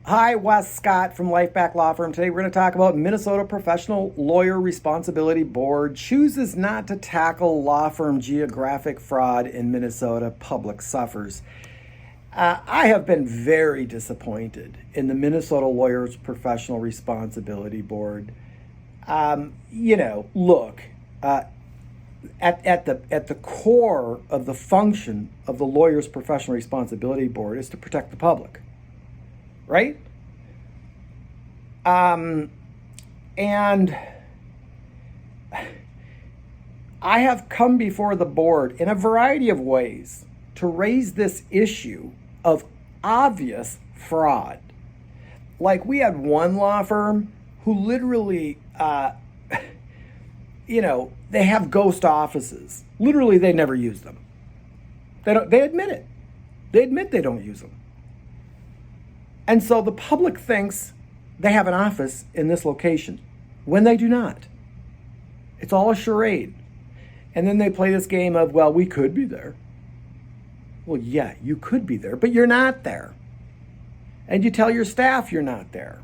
Hi, Wes Scott from Lifeback Law Firm. Today we're going to talk about Minnesota Professional Lawyer Responsibility Board chooses not to tackle law firm geographic fraud in Minnesota. Public suffers. I have been very disappointed in the Minnesota Lawyers Professional Responsibility Board. Look, at the core of the function of the Lawyers Professional Responsibility Board is to protect the public. Right? And I have come before the board in a variety of ways to raise this issue of obvious fraud. Like, we had one law firm who literally, they have ghost offices. Literally, they never use them. They admit it. They admit they don't use them. And so the public thinks they have an office in this location when they do not. It's all a charade. And then they play this game of, well, we could be there. Well, yeah, you could be there, but you're not there. And you tell your staff you're not there.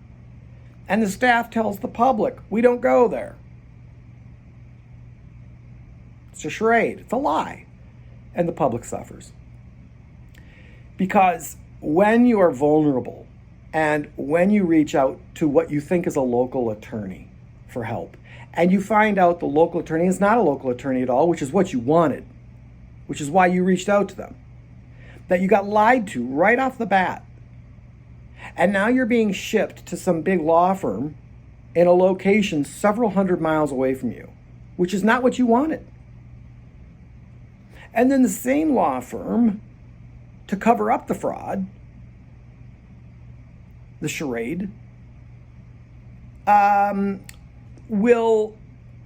And the staff tells the public, we don't go there. It's a charade. It's a lie. And the public suffers. Because when you are vulnerable and when you reach out to what you think is a local attorney for help, and you find out the local attorney is not a local attorney at all, which is what you wanted, which is why you reached out to them, that you got lied to right off the bat, and now you're being shipped to some big law firm in a location several hundred miles away from you, which is not what you wanted. And then the same law firm, to cover up the fraud, the charade, will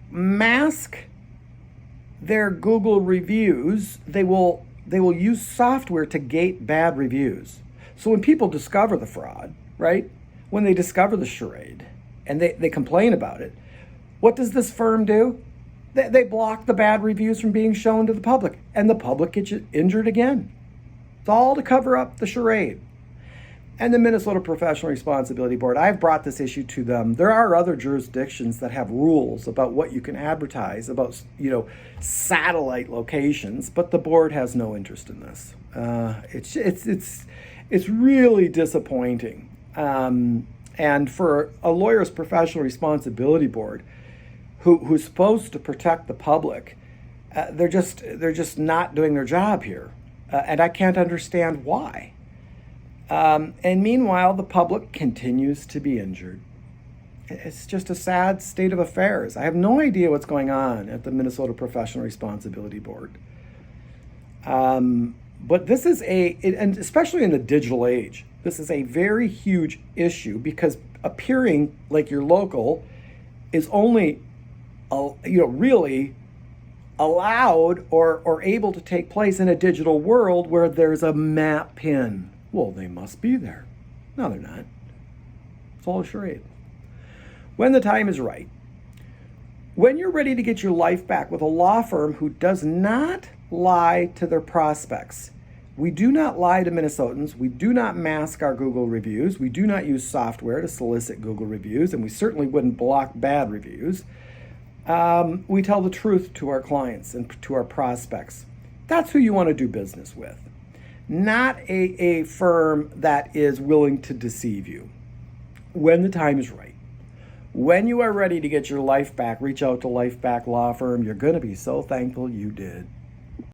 mask their Google reviews. They will use software to gate bad reviews. So when people discover the fraud, right, when they discover the charade and they complain about it, what does this firm do? They block the bad reviews from being shown to the public, and the public gets injured again. It's all to cover up the charade. And the Minnesota Professional Responsibility Board, I've brought this issue to them. There are other jurisdictions that have rules about what you can advertise about, satellite locations, but the board has no interest in this. It's really disappointing. And for a lawyer's professional responsibility board, who's supposed to protect the public, they're just not doing their job here. And I can't understand why. And meanwhile, the public continues to be injured. It's just a sad state of affairs. I have no idea what's going on at the Minnesota Professional Responsibility Board. But this is and especially in the digital age, this is a very huge issue because appearing like you're local is only, really allowed or able to take place in a digital world where there's a map pin. Well, they must be there. No, they're not. It's all a charade. When the time is right, when you're ready to get your life back with a law firm who does not lie to their prospects. We do not lie to Minnesotans. We do not mask our Google reviews. We do not use software to solicit Google reviews, and we certainly wouldn't block bad reviews. We tell the truth to our clients and to our prospects. That's who you want to do business with. Not a firm that is willing to deceive you. When the time is right. When you are ready to get your life back, reach out to Life Back Law Firm. You're going to be so thankful you did.